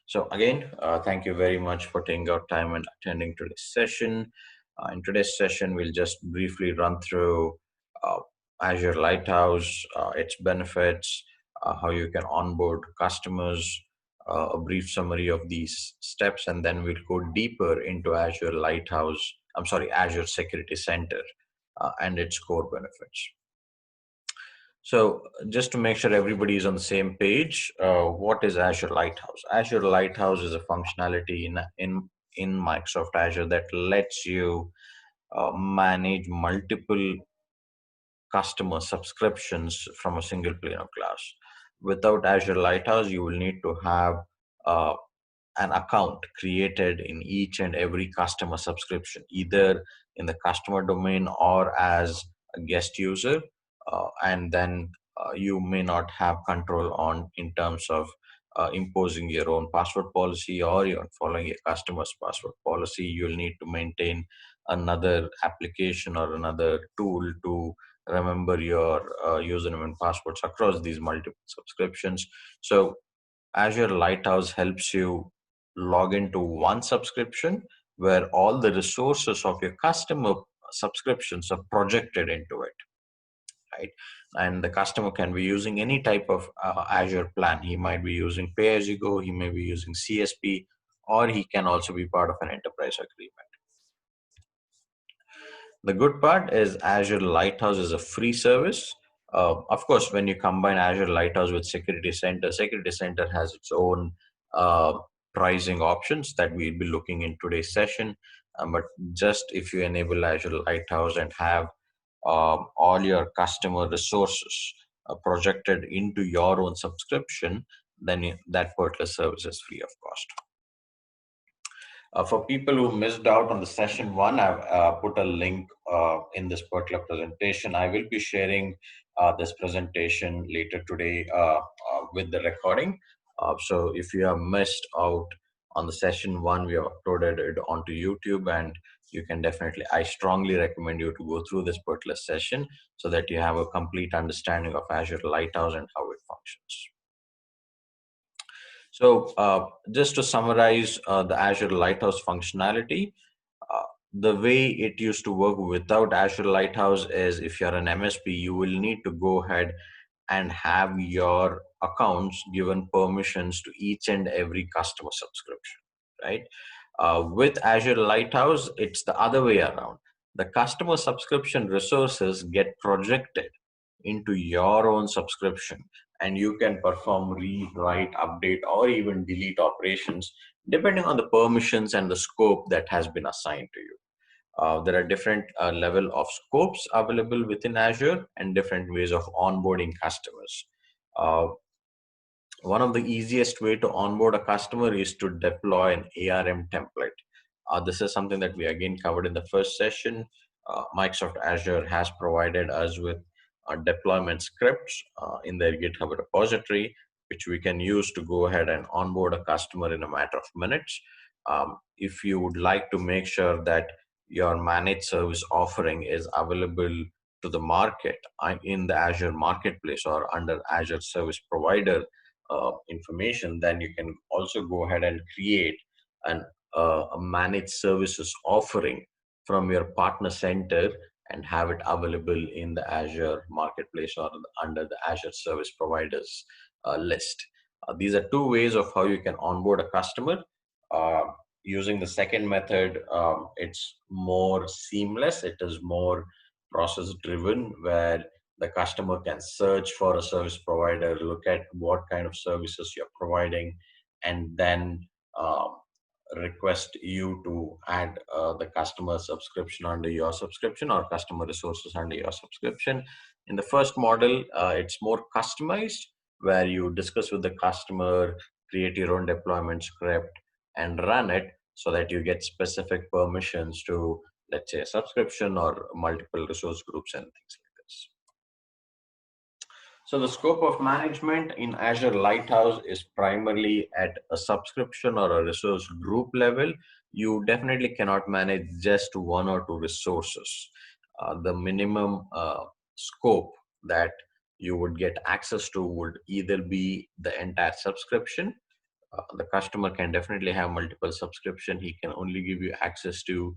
So again, thank you very much for taking out time and attending today's session. In today's session, we'll just briefly run through uh, Azure Lighthouse, its benefits, how you can onboard customers, a brief summary of these steps, and then we'll go deeper into Azure Lighthouse, Azure Security Center and its core benefits. So just to make sure everybody is on the same page, what is Azure Lighthouse? Azure Lighthouse is a functionality in Microsoft Azure that lets you manage multiple customer subscriptions from a single pane of glass. Without Azure Lighthouse, you will need to have uh, an account created in each and every customer subscription, either in the customer domain or as a guest user. And then you may not have control on in terms of imposing your own password policy or you're following a customer's password policy. You'll need to maintain another application or another tool to remember your username and passwords across these multiple subscriptions. So Azure Lighthouse helps you log into one subscription where all the resources of your customer subscriptions are projected into it, right? And the customer can be using any type of Azure plan. He might be using pay as you go, he may be using CSP, or he can also be part of an enterprise agreement. The good part is Azure Lighthouse is a free service. Of course, when you combine Azure Lighthouse with Security Center has its own uh, pricing options that we'll be looking in today's session. But just if you enable Azure Lighthouse and have all your customer resources projected into your own subscription, then that particular service is free of cost. For people who missed out on the session one, I've put a link in this particular presentation. I will be sharing this presentation later today with the recording. So if you have missed out on the session one, we have uploaded it onto YouTube, and you can definitely, I strongly recommend you to go through this particular session so that you have a complete understanding of Azure Lighthouse and how it functions. So just to summarize the Azure Lighthouse functionality, uh, the way it used to work without Azure Lighthouse is if you're an MSP, you will need to go ahead and have your accounts given permissions to each and every customer subscription, right? With Azure Lighthouse, it's the other way around. The customer subscription resources get projected into your own subscription, and you can perform read, write, update, or even delete operations depending on the permissions and the scope that has been assigned to you. There are different level of scopes available within Azure and different ways of onboarding customers. Uh, One of the easiest way to onboard a customer is to deploy an ARM template. This is something that we again covered in the first session. Microsoft Azure has provided us with deployment scripts in their GitHub repository, which we can use to go ahead and onboard a customer in a matter of minutes. If you would like to make sure that your managed service offering is available to the market in the Azure marketplace or under Azure service provider information, then you can also go ahead and create a managed services offering from your partner center and have it available in the Azure marketplace or under the Azure service providers list. These are two ways of how you can onboard a customer. Uh, Using the second method, it's more seamless. It is more process driven, where the customer can search for a service provider, look at what kind of services you're providing, and then request you to add the customer subscription under your subscription or customer resources under your subscription. In the first model, it's more customized, where you discuss with the customer, create your own deployment script, and run it so that you get specific permissions to, let's say, a subscription or multiple resource groups and things like this. So the scope of management in Azure Lighthouse is primarily at a subscription or a resource group level. You definitely cannot manage just one or two resources. The minimum scope that you would get access to would either be the entire subscription, The customer can definitely have multiple subscription. He can only give you access to,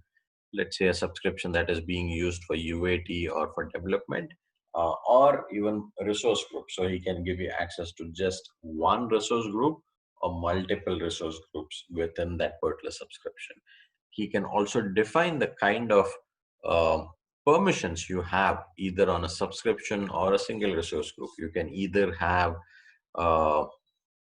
let's say, a subscription that is being used for UAT or for development, or even a resource group. So he can give you access to just one resource group or multiple resource groups within that particular subscription. He can also define the kind of uh, permissions you have either on a subscription or a single resource group. You can either have uh,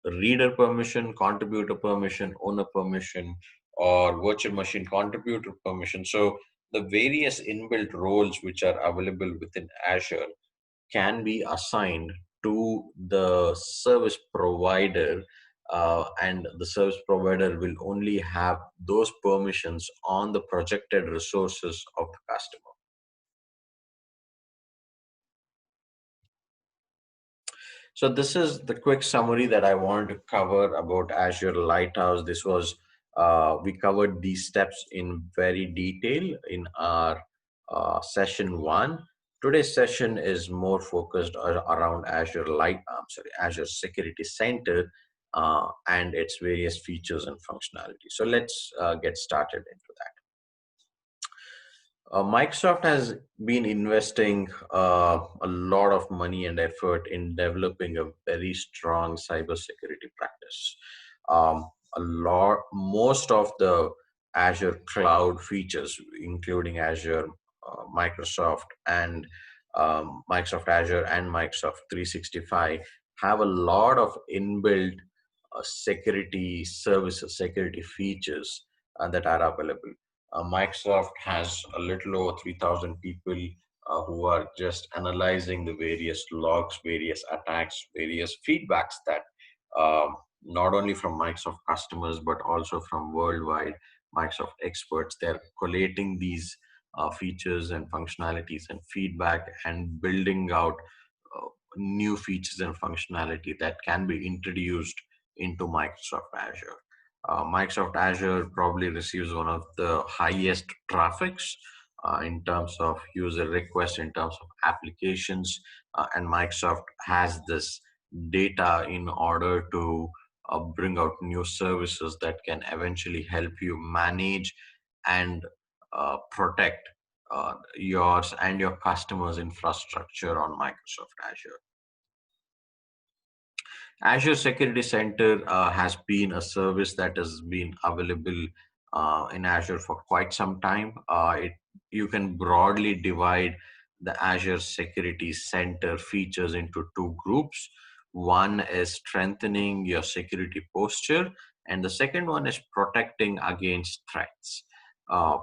reader permission, contributor permission, owner permission, or virtual machine contributor permission. So the various inbuilt roles which are available within Azure can be assigned to the service provider, and the service provider will only have those permissions on the projected resources of the customer. So this is the quick summary that I wanted to cover about Azure Lighthouse. This was we covered these steps in very detail in our session one. Today's session is more focused around Azure Security Center and its various features and functionality. So let's get started into that. Microsoft has been investing a lot of money and effort in developing a very strong cybersecurity practice. Most of the Azure cloud features, including Azure, Microsoft Azure and Microsoft 365, have a lot of inbuilt security services, security features that are available. Microsoft has a little over 3,000 people who are just analyzing the various logs, various attacks, various feedbacks that not only from Microsoft customers but also from worldwide Microsoft experts. They're collating these features and functionalities and feedback and building out new features and functionality that can be introduced into Microsoft Azure. Microsoft Azure probably receives one of the highest traffics in terms of user requests, in terms of applications, and Microsoft has this data in order to bring out new services that can eventually help you manage and protect yours and your customers' infrastructure on Microsoft Azure. Azure Security Center has been a service that has been available in Azure for quite some time. You can broadly divide the Azure Security Center features into two groups. One is strengthening your security posture, and the second one is protecting against threats. Uh,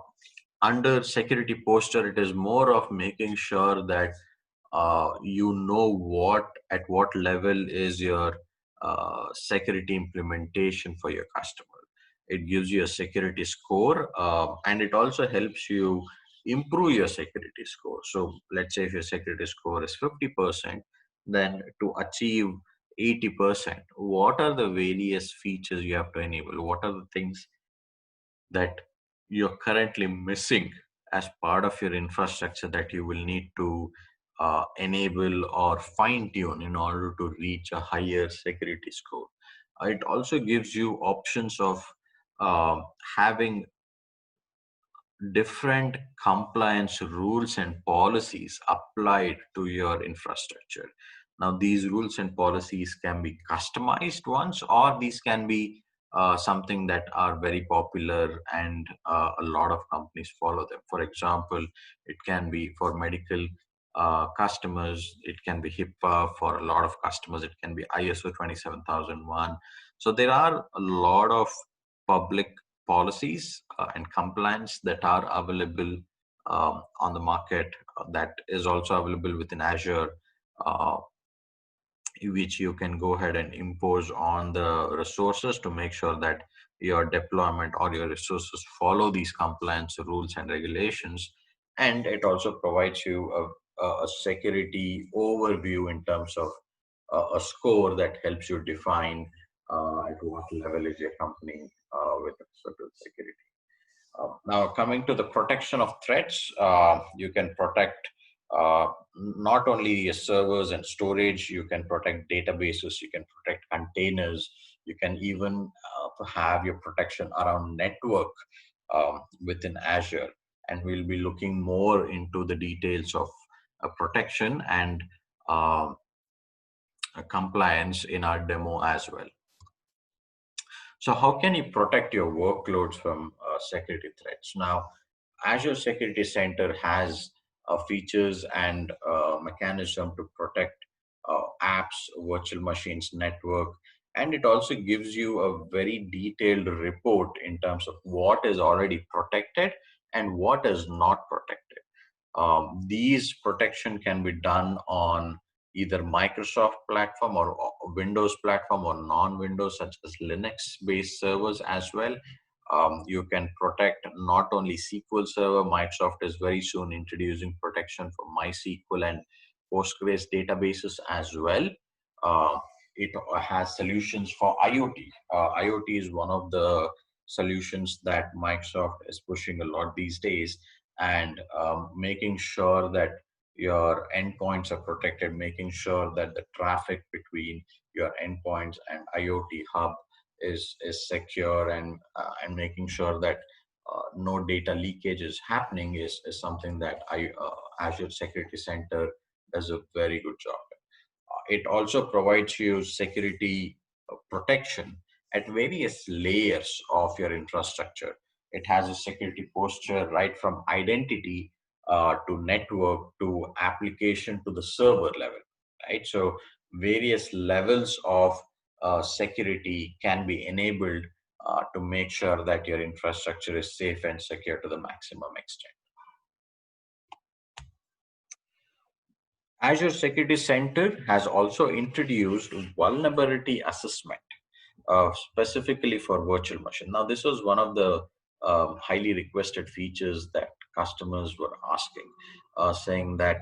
Under security posture, it is more of making sure that you know at what level is your security implementation for your customer. It gives you a security score, and it also helps you improve your security score. So let's say if your security score is 50%, then to achieve 80%, what are the various features you have to enable? What are the things that you're currently missing as part of your infrastructure that you will need to enable or fine tune in order to reach a higher security score. It also gives you options of uh, having different compliance rules and policies applied to your infrastructure. Now, these rules and policies can be customized ones, or these can be something that are very popular and a lot of companies follow them. For example, it can be for medical customers, it can be HIPAA for a lot of customers, it can be ISO 27001. So, there are a lot of public policies and compliance that are available on the market that is also available within Azure, uh, which you can go ahead and impose on the resources to make sure that your deployment or your resources follow these compliance rules and regulations. And it also provides you a security overview in terms of a score that helps you define at what level is your company with respect to security. Now, coming to the protection of threats, you can protect not only your servers and storage, you can protect databases, you can protect containers, You can even have your protection around network within Azure. And we'll be looking more into the details of protection and um compliance in our demo as well. So how can you protect your workloads from security threats? Now, Azure Security Center has features and mechanism to protect apps, virtual machines, network, and it also gives you a very detailed report in terms of what is already protected and what is not protected. These protection can be done on either Microsoft platform or Windows platform or non-Windows such as Linux-based servers as well. You can protect not only SQL Server. Microsoft is very soon introducing protection for MySQL and Postgres databases as well. Uh, it has solutions for IoT. IoT is one of the solutions that Microsoft is pushing a lot these days, and making sure that your endpoints are protected, making sure that the traffic between your endpoints and IoT hub is secure, and making sure that no data leakage is happening is something that Azure Security Center does a very good job. It also provides you security protection at various layers of your infrastructure. It has a security posture right from identity to network to application to the server level, right? So various levels of security can be enabled to make sure that your infrastructure is safe and secure to the maximum extent. Azure Security Center has also introduced vulnerability assessment specifically for virtual machine. Now, this was one of the highly requested features that customers were asking, saying that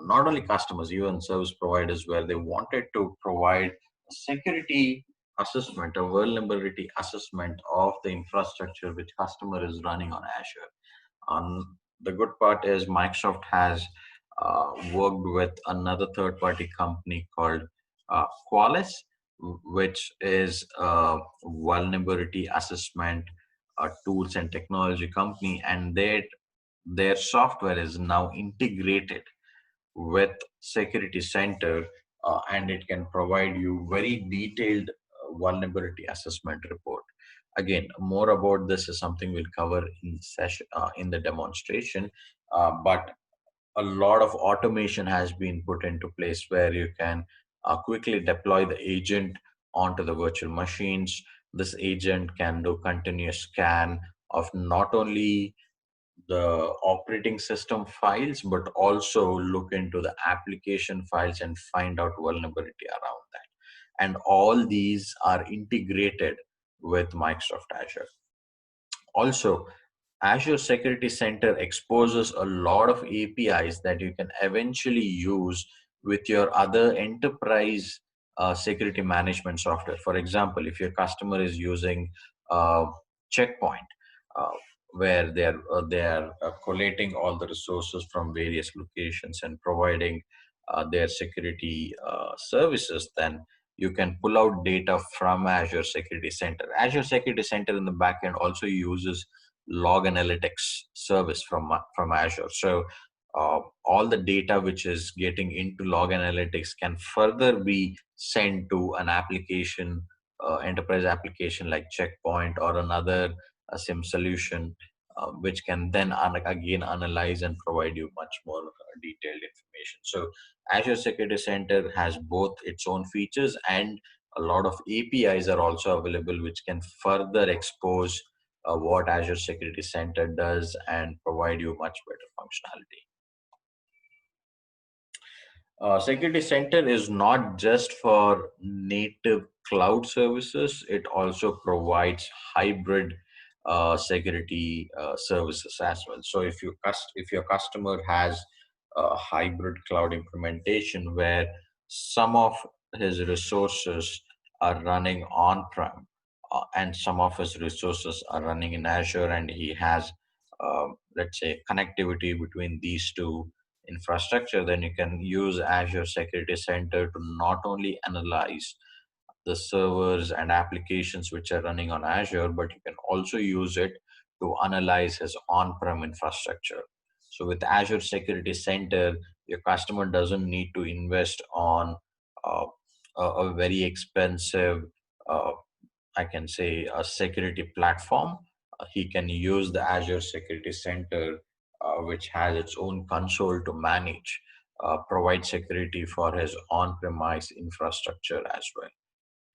not only customers, even service providers, where they wanted to provide a security assessment, a vulnerability assessment of the infrastructure which customer is running on Azure. The good part is Microsoft has worked with another third-party company called Qualys, which is a vulnerability assessment tools and technology company, and their software is now integrated with Security Center, and it can provide you very detailed vulnerability assessment report. Again, more about this is something we'll cover in session in the demonstration, but a lot of automation has been put into place where you can quickly deploy the agent onto the virtual machines. This agent can do continuous scan of not only the operating system files, but also look into the application files and find out vulnerability around that. And all these are integrated with Microsoft Azure. Also, Azure Security Center exposes a lot of APIs that you can eventually use with your other enterprise security management software. For example, if your customer is using uh, Checkpoint, uh, where they are collating all the resources from various locations and providing their security services, then you can pull out data from Azure Security Center. Azure Security Center in the backend also uses log analytics service from Azure. So all the data which is getting into log analytics can further be sent to an application, enterprise application like Checkpoint or another SIM solution, which can then again analyze and provide you much more detailed information. So Azure Security Center has both its own features, and a lot of APIs are also available, which can further expose what Azure Security Center does and provide you much better functionality. Security Center is not just for native cloud services, it also provides hybrid security services as well. So if your customer has a hybrid cloud implementation where some of his resources are running on-prem and some of his resources are running in Azure, and he has let's say connectivity between these two infrastructure, then you can use Azure Security Center to not only analyze the servers and applications which are running on Azure, but you can also use it to analyze his on-prem infrastructure. So with Azure Security Center, your customer doesn't need to invest on uh, a very expensive, uh, I can say, a security platform. He can use the Azure Security Center, which has its own console to manage, provide security for his on-premise infrastructure as well.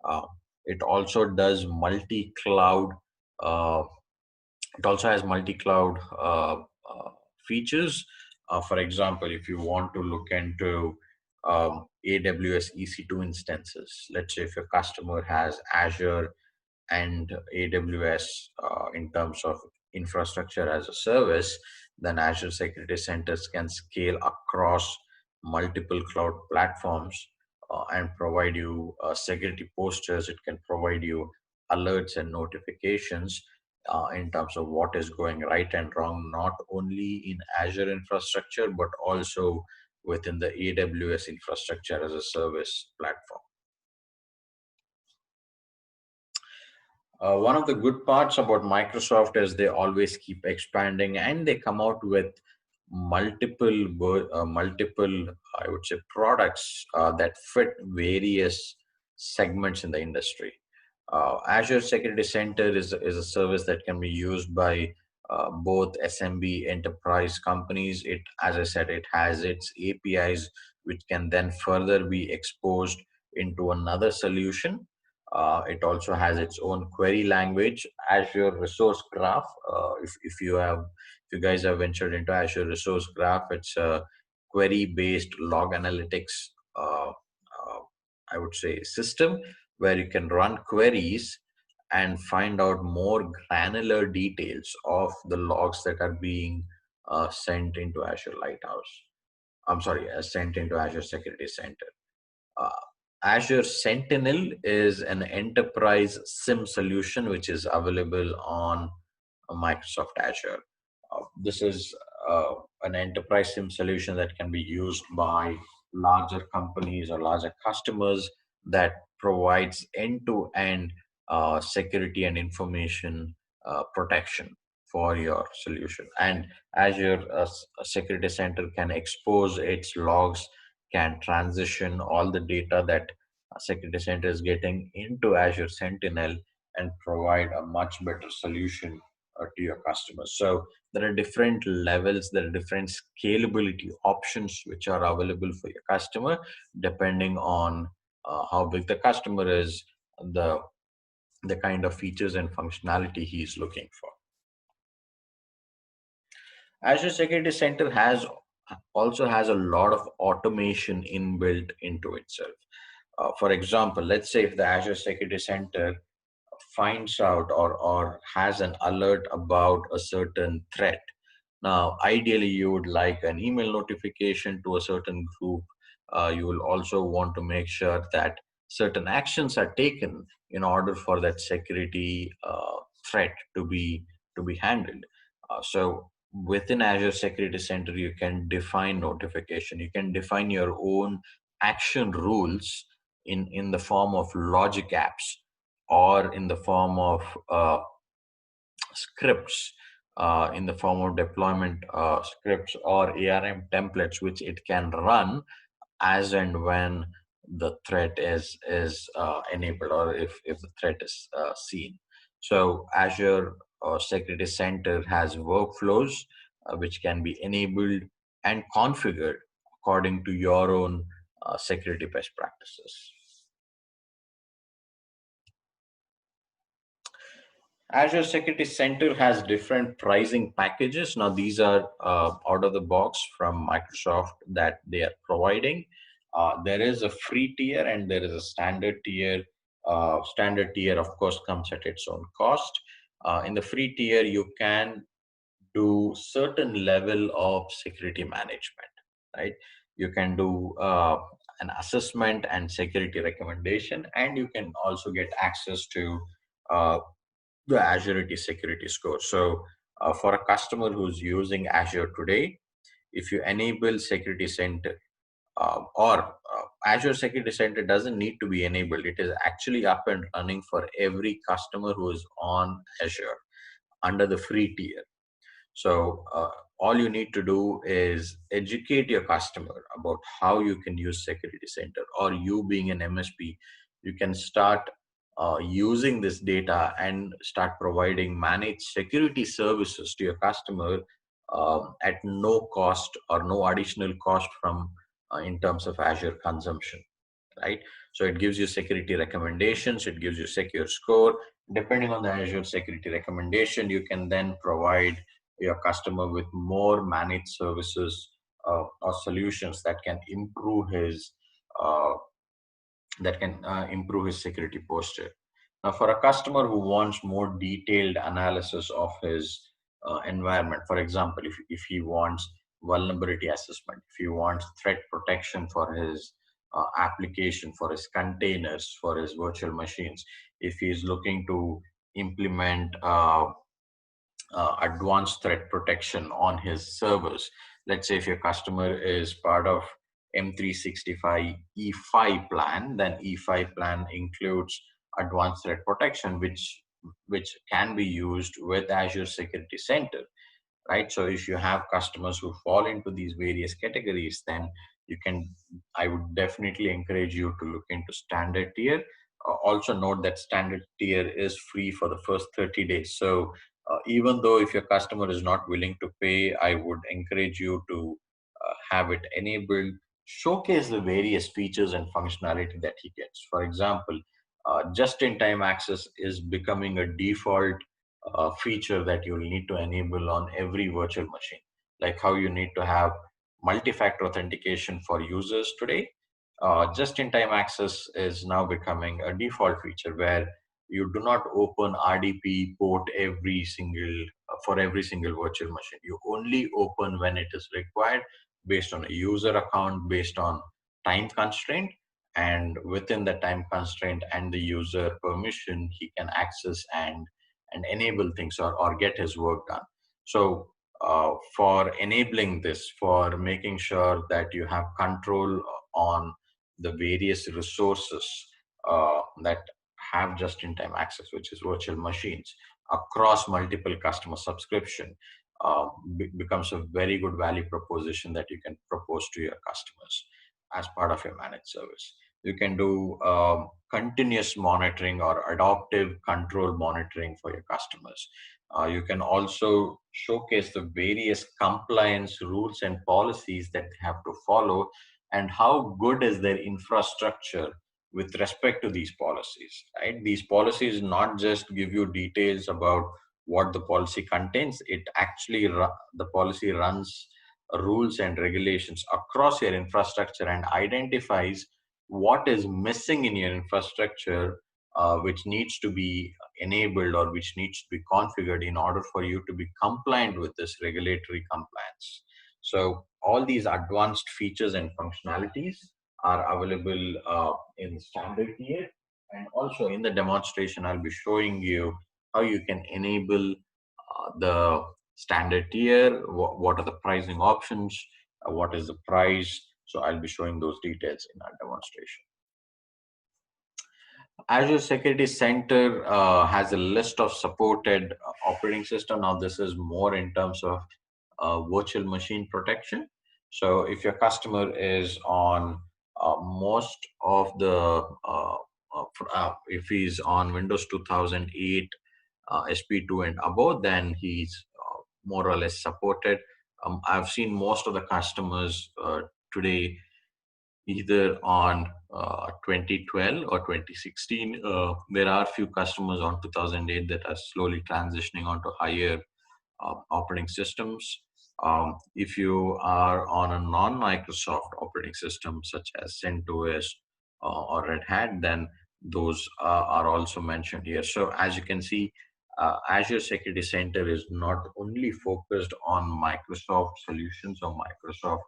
Uh, it also does multi-cloud. Uh, it also has multi-cloud features. For example, if you want to look into AWS EC2 instances, let's say if your customer has Azure and AWS in terms of infrastructure as a service, then Azure Security Centers can scale across multiple cloud platforms and provide you security posters. It can provide you alerts and notifications in terms of what is going right and wrong, not only in Azure infrastructure, but also within the AWS infrastructure as a service platform. One of the good parts about Microsoft is they always keep expanding and they come out with multiple, I would say, products that fit various segments in the industry. Azure Security Center is a service that can be used by both SMB enterprise companies. It, as I said, it has its APIs, which can then further be exposed into another solution. It also has its own query language, Azure Resource Graph. If you guys have ventured into Azure Resource Graph, it's a query-based log analytics, I would say, system where you can run queries and find out more granular details of the logs that are being sent into Azure Lighthouse. I'm sorry, sent into Azure Security Center. Uh, Azure Sentinel is an enterprise SIM solution which is available on Microsoft Azure. This is an enterprise SIM solution that can be used by larger companies or larger customers that provides end-to-end security and information protection for your solution. And Azure Security Center can expose its logs, can transition all the data that Security Center is getting into Azure Sentinel and provide a much better solution to your customers. So there are different levels, there are different scalability options which are available for your customer depending on how big the customer is, the the kind of features and functionality he is looking for. Azure Security Center has also has a lot of automation inbuilt into itself. For example, let's say if the Azure Security Center finds out or has an alert about a certain threat. Now, ideally, you would like an email notification to a certain group. You will also want to make sure that certain actions are taken in order for that security threat to be handled. So, within Azure Security Center, you can define notification. You can define your own action rules in the form of logic apps or in the form of scripts, in the form of deployment scripts or ARM templates, which it can run as and when the threat is enabled or if the threat is seen. So Azure Security Center has workflows which can be enabled and configured according to your own security best practices. Azure Security Center has different pricing packages. Now, these are out of the box from Microsoft that they are providing. There is a free tier and there is a standard tier. Standard tier, of course, comes at its own cost. In the free tier, you can do certain level of security management, right? You can do an assessment and security recommendation, and you can also get access to uh, the Azure Security Score. So, for a customer who's using Azure today, if you enable Security Center, or Azure Security Center doesn't need to be enabled. It is actually up and running for every customer who is on Azure under the free tier. So all you need to do is educate your customer about how you can use Security Center, or you being an MSP, you can start using this data and start providing managed security services to your customer at no cost or no additional cost from in terms of Azure consumption, right? So it gives you security recommendations, it gives you secure score. Depending on the Azure security recommendation, you can then provide your customer with more managed services or solutions uh, that can improve his security posture. Now, for a customer who wants more detailed analysis of his environment, for example, if he wants vulnerability assessment, if he wants threat protection for his application, for his containers, for his virtual machines, if he's looking to implement advanced threat protection on his servers. Let's say if your customer is part of M365 E5 plan, then E5 plan includes advanced threat protection, which can be used with Azure Security Center, right? So if you have customers who fall into these various categories, then you can, I would definitely encourage you to look into standard tier. Also note that standard tier is free for the first 30 days. So even though if your customer is not willing to pay, I would encourage you to have it enabled, showcase the various features and functionality that he gets. For example, just-in-time access is becoming a default feature that you'll need to enable on every virtual machine, like how you need to have multi-factor authentication for users today. Just-in-time access is now becoming a default feature where you do not open RDP port every single for every single virtual machine. You only open when it is required, based on a user account, based on time constraint, and within the time constraint and the user permission, he can access and enable things, or get his work done. So for enabling this, for making sure that you have control on the various resources that have just-in-time access, which is virtual machines, across multiple customer subscription, becomes a very good value proposition that you can propose to your customers as part of your managed service. You can do continuous monitoring or adaptive control monitoring for your customers. You can also showcase the various compliance rules and policies that they have to follow, and how good is their infrastructure with respect to these policies, right? These policies not just give you details about what the policy contains, it actually the policy runs rules and regulations across your infrastructure and identifies what is missing in your infrastructure, which needs to be enabled or which needs to be configured in order for you to be compliant with this regulatory compliance. So all these advanced features and functionalities are available in the standard tier. And also in the demonstration, I'll be showing you how you can enable the standard tier, what are the pricing options, what is the price. So I'll be showing those details in our demonstration. Azure Security Center has a list of supported operating system. Now, this is more in terms of virtual machine protection. So, if your customer is on most of the, if he's on Windows 2008, SP2 and above, then he's more or less supported. I've seen most of the customers today either on 2012 or 2016. There are few customers on 2008 that are slowly transitioning onto higher operating systems. If you are on a non-Microsoft operating system such as CentOS or Red Hat, then those are also mentioned here. So as you can see, Azure Security Center is not only focused on Microsoft solutions or Microsoft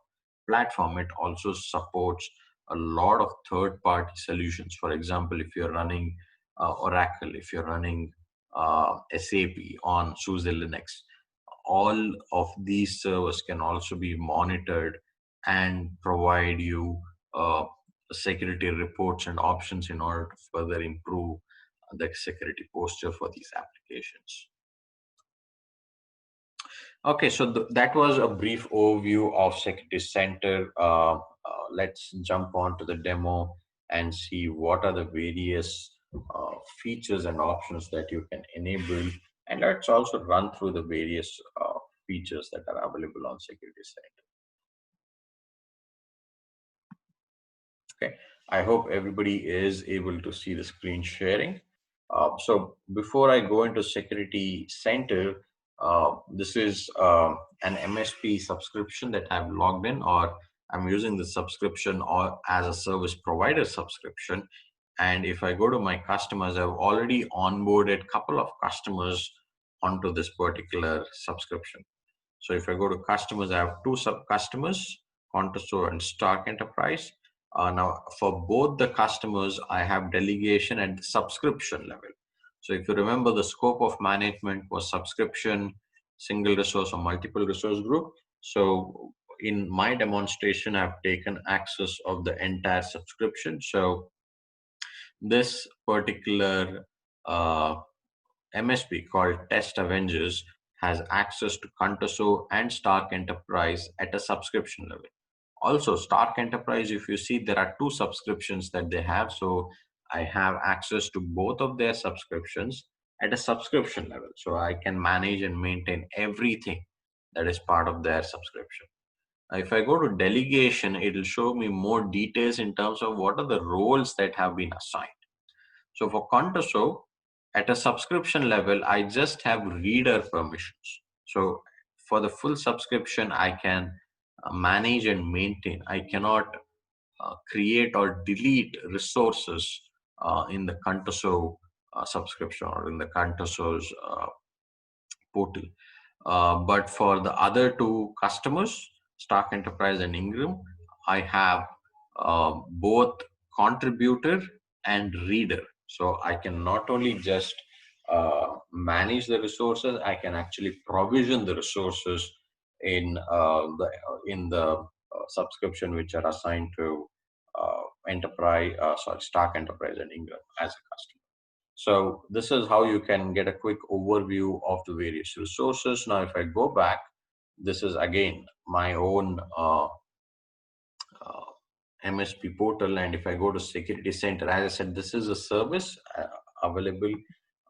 platform, it also supports a lot of third-party solutions. For example, if you're running Oracle, if you're running SAP on SUSE Linux, all of these servers can also be monitored and provide you uh, security reports and options in order to further improve the security posture for these applications. Okay, so that was a brief overview of Security Center. Let's jump on to the demo and see what are the various features and options that you can enable. And let's also run through the various features that are available on Security Center. Okay, I hope everybody is able to see the screen sharing. So before I go into Security Center, this is an MSP subscription that I've logged in, or I'm using the subscription or as a service provider subscription. And if I go to my customers, I've already onboarded a couple of customers onto this particular subscription. So if I go to customers, I have two sub customers, Contoso and Stark Enterprise. Now, for both the customers, I have delegation at the subscription level. So if you remember, the scope of management was subscription, single resource or multiple resource group. So in my demonstration, I've taken access of the entire subscription. So this particular MSP called Test Avengers has access to Contoso and Stark Enterprise at a subscription level. Also, Stark Enterprise, if you see, there are two subscriptions that they have. So I have access to both of their subscriptions at a subscription level. So I can manage and maintain everything that is part of their subscription. If I go to delegation, it will show me more details in terms of what are the roles that have been assigned. So for Contoso, at a subscription level, I just have reader permissions. So for the full subscription, I can manage and maintain. I cannot create or delete resources in the Contoso subscription or in the Contoso's portal. But for the other two customers, Stark Enterprise and Ingram, I have both contributor and reader. So I can not only just manage the resources, I can actually provision the resources in the subscription which are assigned to Stark Enterprise and Ingram as a customer. So this is how you can get a quick overview of the various resources. Now, if I go back, this is again my own uh, MSP portal. And if I go to Security Center, as I said, this is a service available.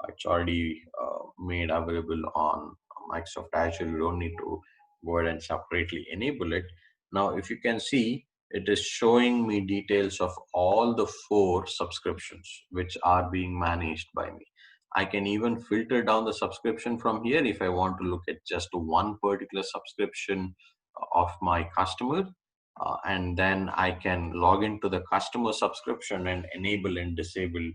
It's already made available on Microsoft Azure. You don't need to go ahead and separately enable it. Now, if you can see, it is showing me details of all the 4 subscriptions which are being managed by me. I can even filter down the subscription from here if I want to look at just one particular subscription of my customer, and then I can log into the customer subscription and enable and disable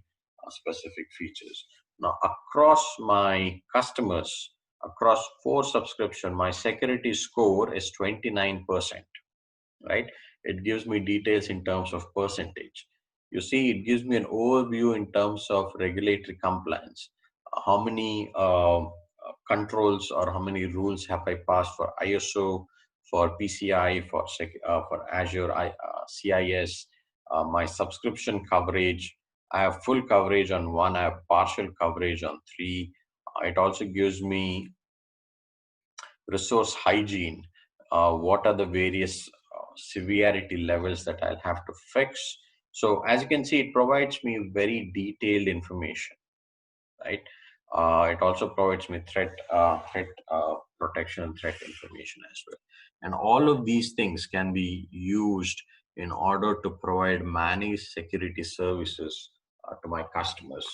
specific features. Now, across my customers, across 4 subscription, my security score is 29%, right? It gives me details in terms of percentage. You see, it gives me an overview in terms of regulatory compliance. How many controls or how many rules have I passed for ISO, for PCI, for Azure CIS, my subscription coverage. I have full coverage on 1, I have partial coverage on 3. It also gives me resource hygiene. What are the various severity levels that I'll have to fix? So as you can see, it provides me very detailed information, right? It also provides me threat protection and threat information as well. And all of these things can be used in order to provide managed security services to my customers.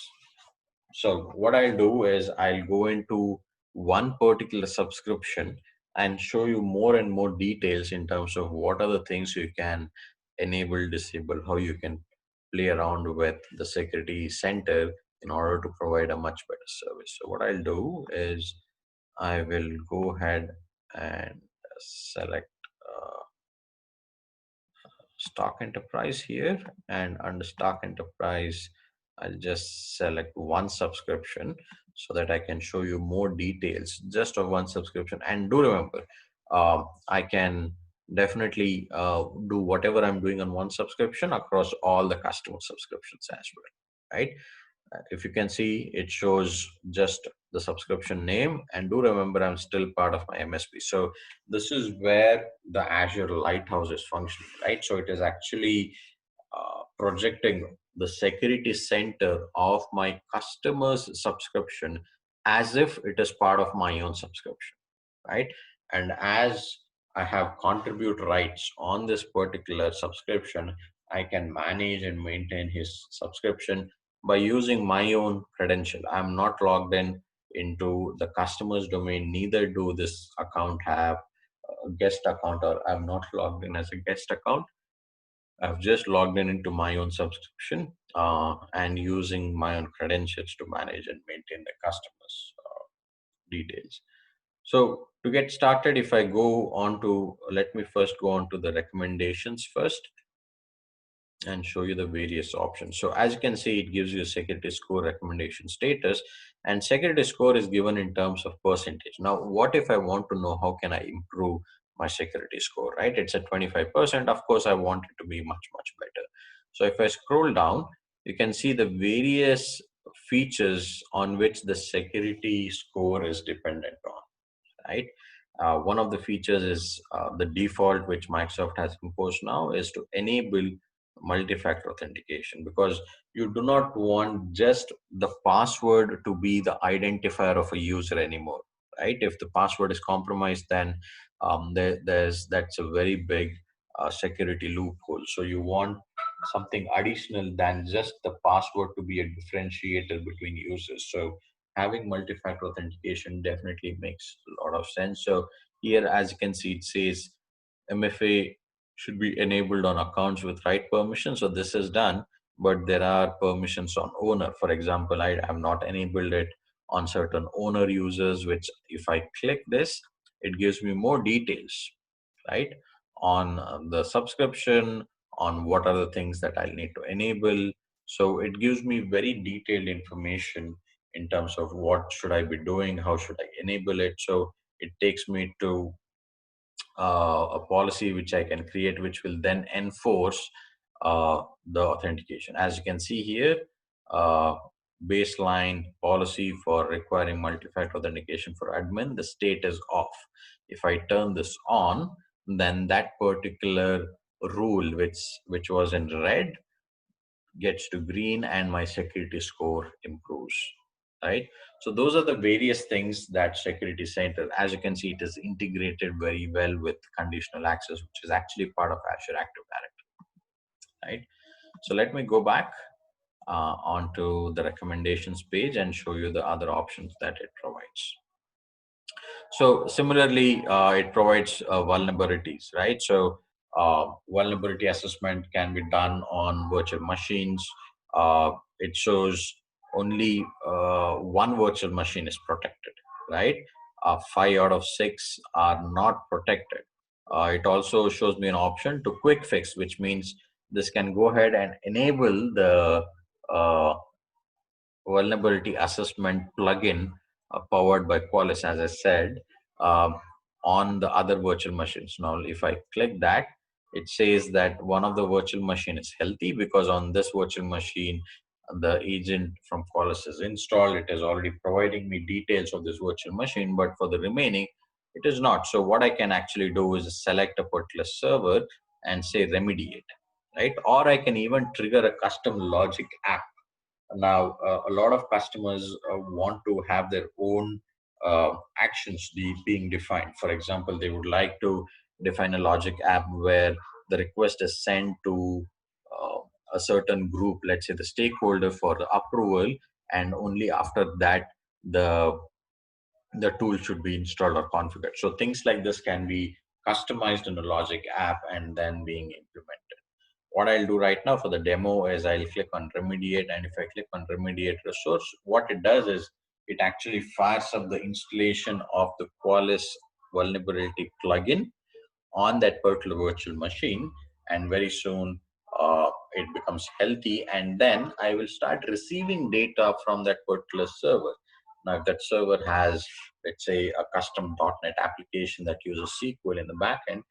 So what I'll do is I'll go into one particular subscription and show you more and more details in terms of what are the things you can enable, disable, how you can play around with the security center in order to provide a much better service. So what I'll do is I will go ahead and select stock enterprise here, and under stock enterprise I'll just select one subscription so that I can show you more details just of one subscription. And do remember, I can definitely do whatever I'm doing on one subscription across all the customer subscriptions as well, right? If you can see, it shows just the subscription name. And do remember, I'm still part of my MSP. So this is where the Azure Lighthouse is functioning, right? So it is actually projecting the security center of my customer's subscription as if it is part of my own subscription, right? And as I have contribute rights on this particular subscription, I can manage and maintain his subscription by using my own credential. I'm not logged in into the customer's domain, neither do this account have a guest account, or I'm not logged in as a guest account. I've just logged in into my own subscription and using my own credentials to manage and maintain the customers' details. So to get started, if I go on to, let me first go on to the recommendations first and show you the various options. So as you can see, it gives you a security score recommendation status, and security score is given in terms of percentage. Now, what if I want to know how can I improve my security score, right? It's at 25%. Of course, I want it to be much, much better. So if I scroll down, you can see the various features on which the security score is dependent on, right? One of the features is the default which Microsoft has imposed now is to enable multi-factor authentication, because you do not want just the password to be the identifier of a user anymore, right? If the password is compromised, then that's a very big security loophole. So you want something additional than just the password to be a differentiator between users. So having multi-factor authentication definitely makes a lot of sense. So here, as you can see, it says MFA should be enabled on accounts with right permission. So this is done, but there are permissions on owner. For example, I have not enabled it on certain owner users, which if I click this, it gives me more details, right? On the subscription, on what are the things that I'll need to enable. So it gives me very detailed information in terms of what should I be doing, how should I enable it. So it takes me to a policy which I can create, which will then enforce the authentication. As you can see here, uh, baseline policy for requiring multi-factor authentication for admin, the state is off. If I turn this on, then that particular rule, which was in red, gets to green, and my security score improves, right? So those are the various things that security center, as you can see, it is integrated very well with conditional access, which is actually part of Azure Active Directory, right? So let me go back onto the recommendations page and show you the other options that it provides. So similarly, it provides vulnerabilities, right? So vulnerability assessment can be done on virtual machines. It shows only one virtual machine is protected, right? 5 out of 6 are not protected. It also shows me an option to quick fix, which means this can go ahead and enable the uh, vulnerability assessment plugin powered by Qualys, as I said, um, on the other virtual machines. Now, if I click that, it says that one of the virtual machine is healthy because on this virtual machine, the agent from Qualys is installed. It is already providing me details of this virtual machine, but for the remaining, it is not. So what I can actually do is select a particular server and say remediate, right? Or I can even trigger a custom logic app. Now, a lot of customers want to have their own actions being defined. For example, they would like to define a logic app where the request is sent to uh, a certain group, let's say the stakeholder, for the approval, and only after that the tool should be installed or configured. So things like this can be customized in a logic app and then being implemented. What I'll do right now for the demo is I'll click on remediate, and if I click on remediate resource, what it does is it actually fires up the installation of the Qualys vulnerability plugin on that particular virtual machine, and very soon it becomes healthy, and then I will start receiving data from that particular server. Now if that server has, let's say, a custom .NET application that uses SQL in the backend,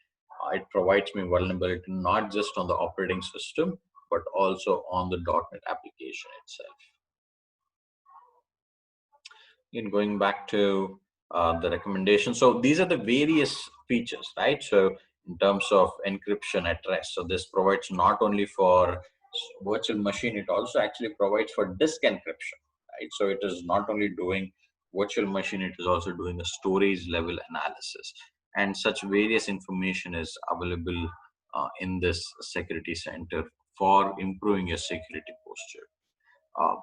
It provides me vulnerability not just on the operating system, but also on the .NET application itself. In going back to the recommendation, so these are the various features, right? So in terms of encryption at rest, so this provides not only for virtual machine, it also actually provides for disk encryption, right? So it is not only doing virtual machine, it is also doing a storage level analysis, and such various information is available in this security center for improving your security posture.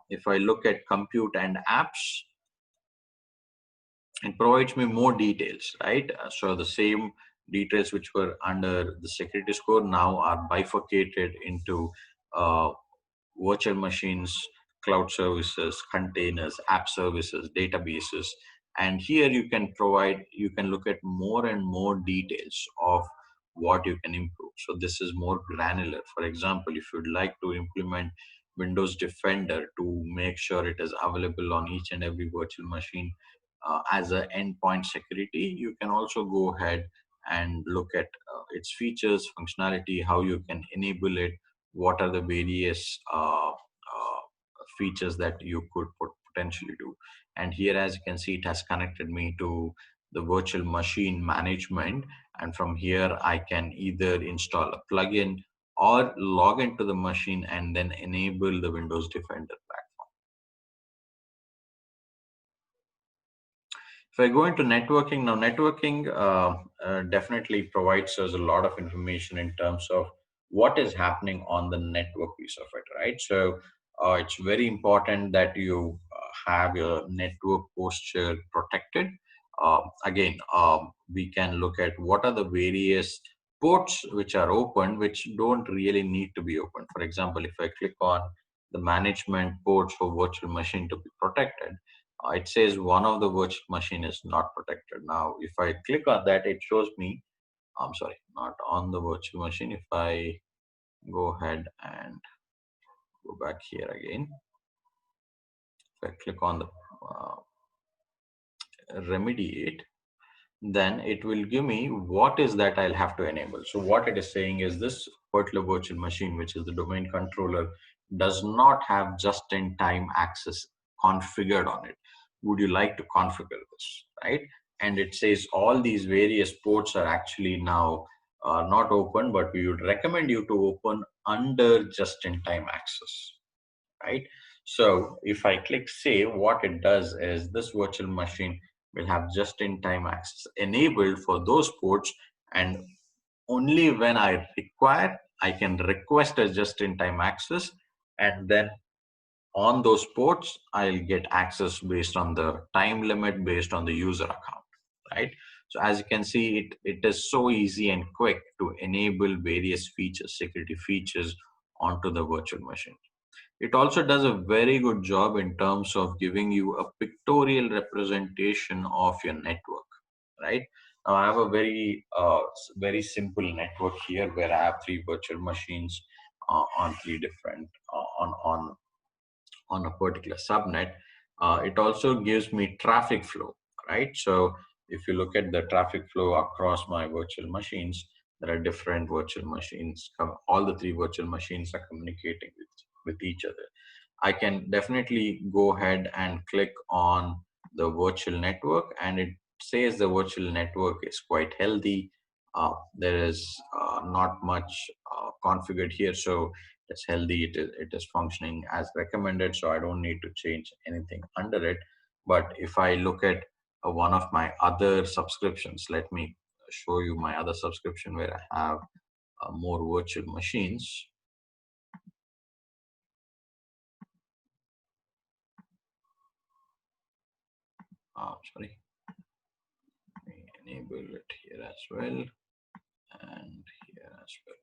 If I look at compute and apps, it provides me more details, right? So the same details which were under the security score now are bifurcated into uh, virtual machines, cloud services, containers, app services, databases. And here you can look at more and more details of what you can improve. So this is more granular. For example, if you'd like to implement Windows Defender to make sure it is available on each and every virtual machine as an endpoint security, you can also go ahead and look at its features, functionality, how you can enable it, what are the various features that you could potentially do. And here, as you can see, it has connected me to the virtual machine management. And from here, I can either install a plugin or log into the machine and then enable the Windows Defender platform. If I go into networking now, networking definitely provides us a lot of information in terms of what is happening on the network piece of it, right? So it's very important that you have your network posture protected. We can look at what are the various ports which are open, which don't really need to be open. For example, if I click on the management ports for virtual machine to be protected, it says one of the virtual machine is not protected. Now, if I click on that, it shows me, I'm sorry, not on the virtual machine. If I go ahead and go back here again, if I click on the remediate, then it will give me what is that I'll have to enable. So what it is saying is this particular virtual machine, which is the domain controller, does not have just-in-time access configured on it. Would you like to configure this, right? And it says all these various ports are actually now not open, but we would recommend you to open under just-in-time access, right? So if I click save, what it does is this virtual machine will have just-in-time access enabled for those ports, and only when I require, I can request a just-in-time access, and then on those ports, I'll get access based on the time limit, based on the user account, right? So as you can see, it is so easy and quick to enable various features, security features onto the virtual machine. It also does a very good job in terms of giving you a pictorial representation of your network, right? Now I have a very simple network here where I have three virtual machines on three different on a particular subnet. It also gives me traffic flow, right? So if you look at the traffic flow across my virtual machines, there are different virtual machines. All the three virtual machines are communicating with each other. I can definitely go ahead and click on the virtual network, and it says the virtual network is quite healthy. There is not much configured here, so it's healthy. It is functioning as recommended, so I don't need to change anything under it. But if I look at one of my other subscriptions, let me show you my other subscription where I have more virtual machines. Sorry, enable it here as well, and here as well.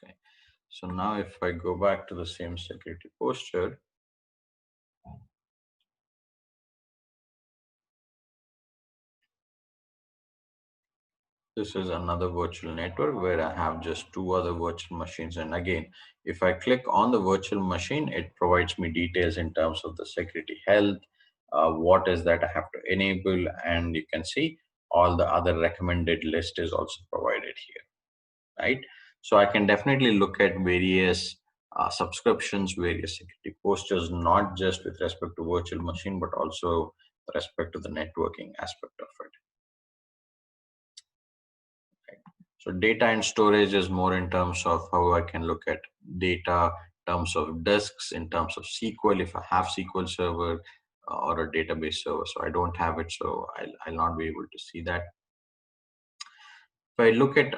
Okay, so now if I go back to the same security posture, this is another virtual network where I have just two other virtual machines. And again, if I click on the virtual machine, it provides me details in terms of the security health, what is that I have to enable, and you can see all the other recommended list is also provided here, right? So I can definitely look at various subscriptions, various security posters, not just with respect to virtual machine, but also with respect to the networking aspect of it. So data and storage is more in terms of how I can look at data, in terms of disks, in terms of SQL, if I have SQL server or a database server. So I don't have it, so I'll not be able to see that. If I look at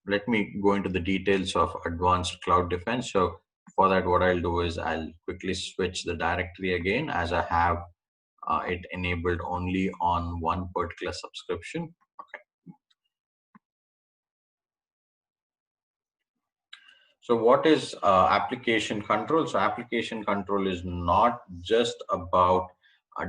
let me go into the details of advanced cloud defense. So for that, what I'll do is I'll quickly switch the directory again, as I have it enabled only on one particular subscription. So what is application control? So application control is not just about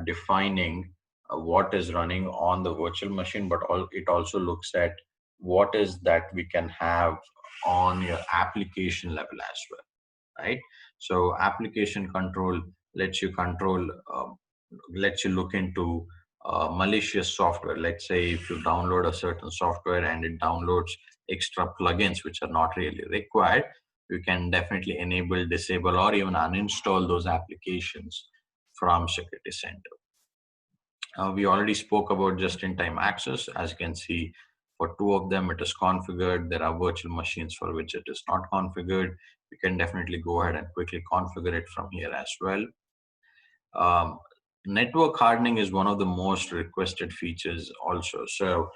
defining what is running on the virtual machine, but it also looks at what is that we can have on your application level as well, right? So application control lets you lets you look into malicious software. Let's say if you download a certain software and it downloads extra plugins which are not really required, you can definitely enable, disable, or even uninstall those applications from Security Center. We already spoke about just-in-time access. As you can see, for two of them, it is configured. There are virtual machines for which it is not configured. You can definitely go ahead and quickly configure it from here as well. Um, Network hardening is one of the most requested features also. So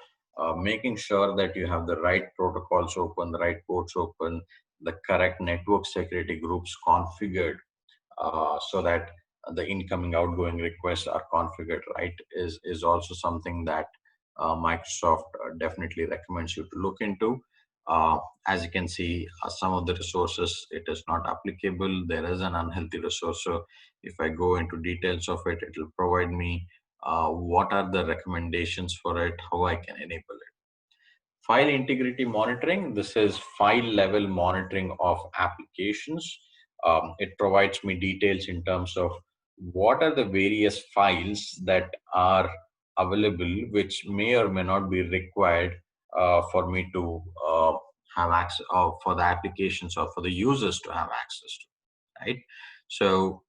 making sure that you have the right protocols open, the right ports open, the correct network security groups configured so that the incoming outgoing requests are configured right is also something that Microsoft definitely recommends you to look into. As you can see, some of the resources, it is not applicable. There is an unhealthy resource. So if I go into details of it, it will provide me what are the recommendations for it, how I can enable it. File integrity monitoring. This is file level monitoring of applications. It provides me details in terms of what are the various files that are available, which may or may not be required for me to have access, or for the applications or for the users to have access to, right? So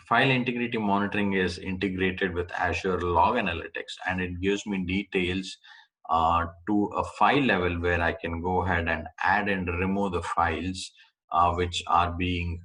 file integrity monitoring is integrated with Azure Log Analytics, and it gives me details to a file level where I can go ahead and add and remove the files which are being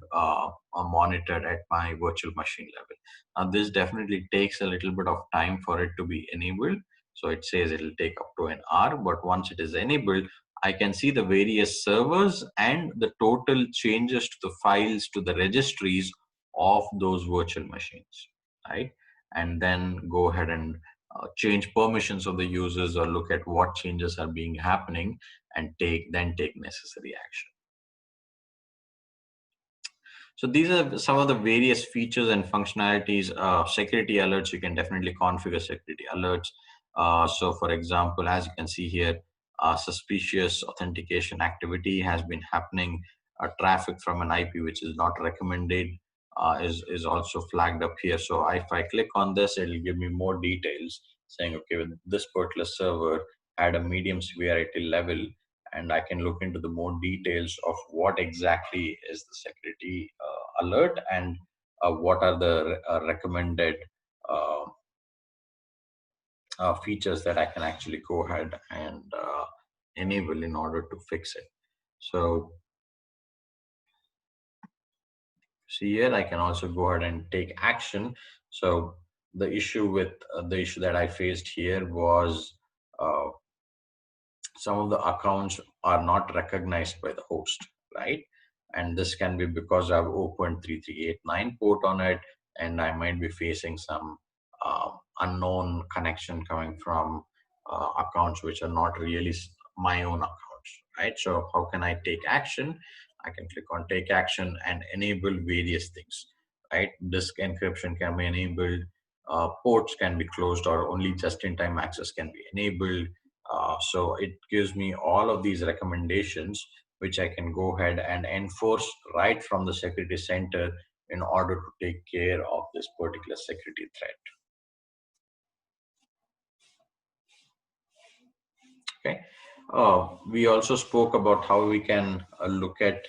monitored at my virtual machine level. Now, this definitely takes a little bit of time for it to be enabled. So it says it will take up to an hour, but once it is enabled, I can see the various servers and the total changes to the files to the registries of those virtual machines, right? And then go ahead and change permissions of the users or look at what changes are being happening and take necessary action. So these are some of the various features and functionalities. Security alerts, you can definitely configure security alerts. So for example, as you can see here, suspicious authentication activity has been happening. Traffic from an IP which is not recommended is also flagged up here. So if I click on this, it will give me more details saying, okay, with this particular server had a medium severity level, and I can look into the more details of what exactly is the security alert and what are the recommended uh, features that I can actually go ahead and enable in order to fix it. So see here, I can also go ahead and take action. So the issue that I faced here was uh, some of the accounts are not recognized by the host, right? And this can be because I've opened 3389 port on it, and I might be facing some unknown connection coming from accounts which are not really my own accounts, right? So how can I take action? I can click on take action and enable various things, right? Disk encryption can be enabled, ports can be closed, or only just-in-time access can be enabled. So it gives me all of these recommendations, which I can go ahead and enforce right from the security center in order to take care of this particular security threat. Okay. We also spoke about how we can look at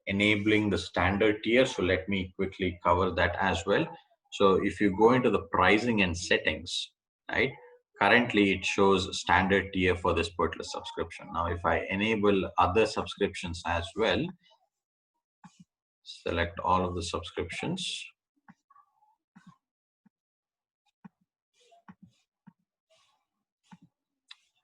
enabling the standard tier. So let me quickly cover that as well. So if you go into the pricing and settings, right? Currently, it shows standard tier for this particular subscription. Now, if I enable other subscriptions as well, select all of the subscriptions,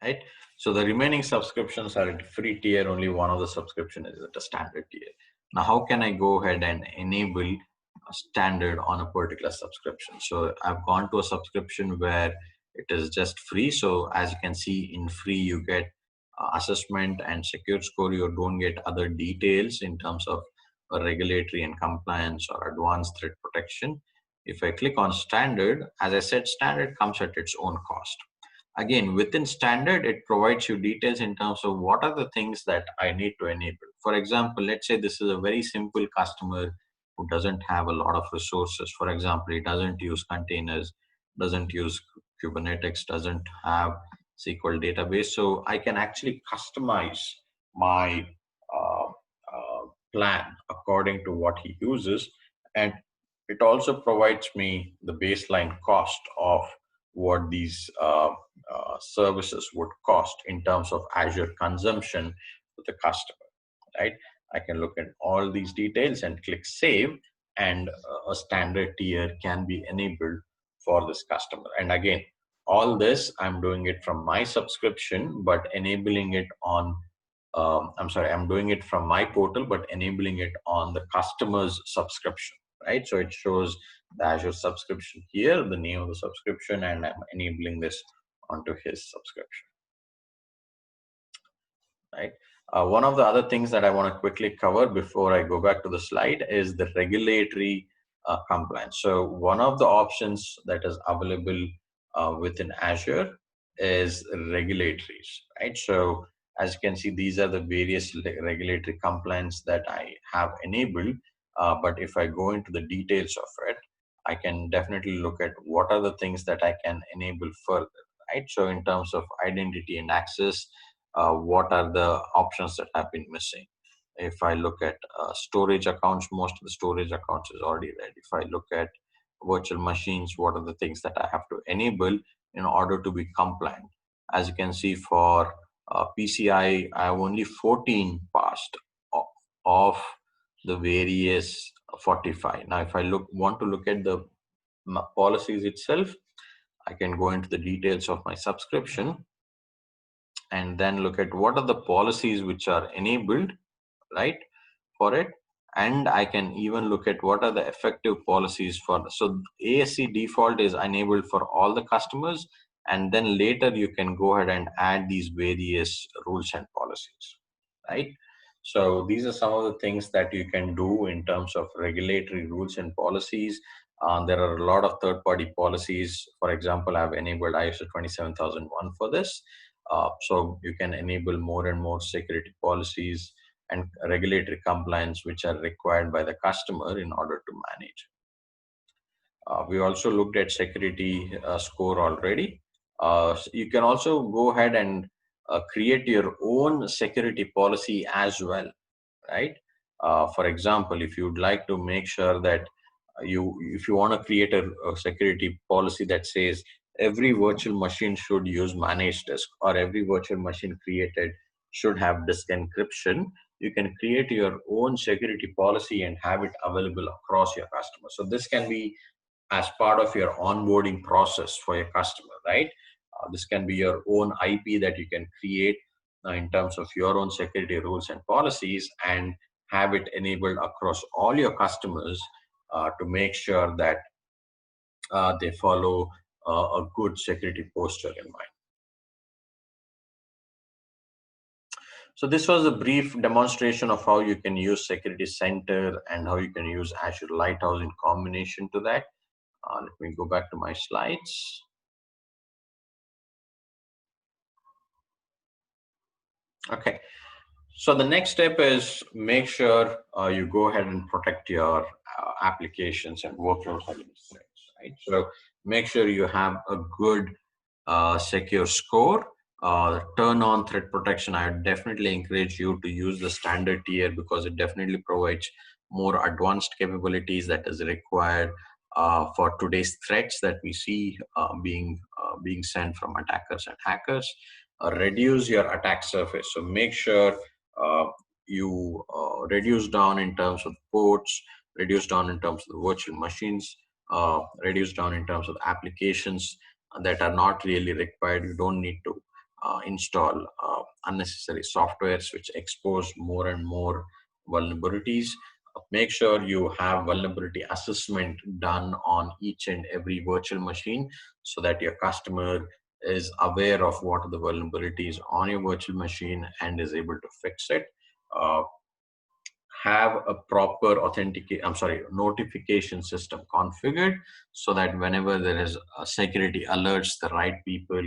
right? So the remaining subscriptions are at free tier. Only one of the subscription is at a standard tier. Now, how can I go ahead and enable a standard on a particular subscription? So I've gone to a subscription where it is just free. So as you can see, in free you get assessment and secure score. You don't get other details in terms of regulatory and compliance or advanced threat protection. If I click on standard, as I said, standard comes at its own cost. Again, within standard, it provides you details in terms of what are the things that I need to enable. For example, let's say this is a very simple customer who doesn't have a lot of resources. For example, it doesn't use containers, doesn't use Kubernetes, doesn't have SQL database. So I can actually customize my uh, plan according to what he uses. And it also provides me the baseline cost of what these services would cost in terms of Azure consumption to the customer, right? I can look at all these details and click save, and a standard tier can be enabled for this customer. And again, all this I'm doing it from my subscription, but enabling it on I'm sorry, I'm doing it from my portal, but enabling it on the customer's subscription, right? So it shows the Azure subscription here, the name of the subscription, and I'm enabling this onto his subscription, right? One of the other things that I want to quickly cover before I go back to the slide is the regulatory compliance. So one of the options that is available within Azure is regulatories, right? So as you can see, these are the various regulatory compliance that I have enabled. But if I go into the details of it, I can definitely look at what are the things that I can enable further, right? So in terms of identity and access, what are the options that have been missing? If I look at storage accounts, most of the storage accounts is already there. If I look at virtual machines, what are the things that I have to enable in order to be compliant? As you can see, for PCI, I have only 14 passed of the various 45. Now, if I want to look at the policies itself, I can go into the details of my subscription and then look at what are the policies which are enabled, right, for it. And I can even look at what are the effective policies for. So ASC default is enabled for all the customers, and then later you can go ahead and add these various rules and policies, right? So these are some of the things that you can do in terms of regulatory rules and policies. There are a lot of third-party policies. For example, I've enabled ISO 27001 for this. So you can enable more and more security policies and regulatory compliance which are required by the customer in order to manage. We also looked at security score already. You can also go ahead and create your own security policy as well, right? For example, if you'd like to make sure that if you want to create a security policy that says every virtual machine should use managed disk, or every virtual machine created should have disk encryption, you can create your own security policy and have it available across your customers. So this can be as part of your onboarding process for your customer, right? This can be your own IP that you can create in terms of your own security rules and policies, and have it enabled across all your customers to make sure that they follow a good security posture in mind. So this was a brief demonstration of how you can use Security Center and how you can use Azure Lighthouse in combination to that. Let me go back to my slides. Okay. So the next step is make sure you go ahead and protect your applications and workloads against threats, right? So make sure you have a good secure score turn on threat protection, I would definitely encourage you to use the standard tier because it definitely provides more advanced capabilities that is required for today's threats that we see being sent from attackers and hackers. Reduce your attack surface. So make sure uh, you reduce down in terms of ports, reduce down in terms of the virtual machines, reduce down in terms of applications that are not really required. You don't need to install unnecessary softwares which expose more and more vulnerabilities. Make sure you have vulnerability assessment done on each and every virtual machine so that your customer is aware of what are the vulnerabilities on your virtual machine and is able to fix it. Uh, have a proper notification system configured so that whenever there is a security alerts, the right people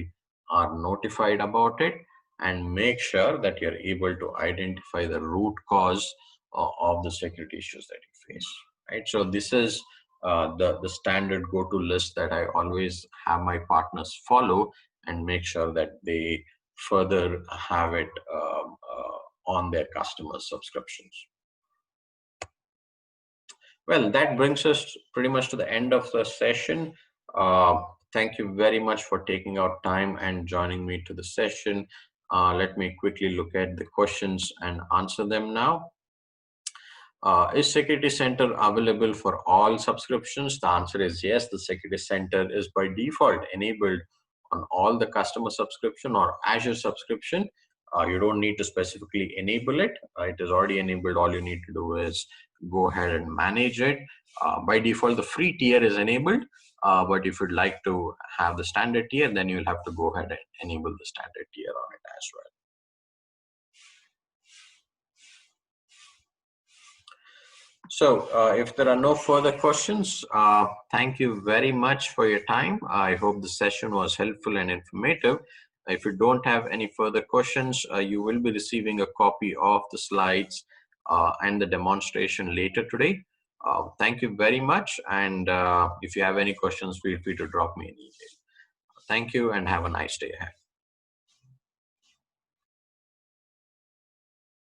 are notified about it, and make sure that you're able to identify the root cause of the security issues that you face, right? So this is the standard go-to list that I always have my partners follow and make sure that they further have it on their customer subscriptions. Well, that brings us pretty much to the end of the session. Uh, Thank you very much for taking out time and joining me to the session. Let me quickly look at the questions and answer them now. Is Security Center available for all subscriptions? The answer is yes. The Security Center is by default enabled on all the customer subscription or Azure subscription. You don't need to specifically enable it. It is already enabled. All you need to do is go ahead and manage it. By default, the free tier is enabled. But if you'd like to have the standard tier, then you'll have to go ahead and enable the standard tier on it as well. So, if there are no further questions, thank you very much for your time. I hope the session was helpful and informative. If you don't have any further questions, you will be receiving a copy of the slides and the demonstration later today. Thank you very much. And if you have any questions, feel free to drop me an email. Thank you and have a nice day ahead.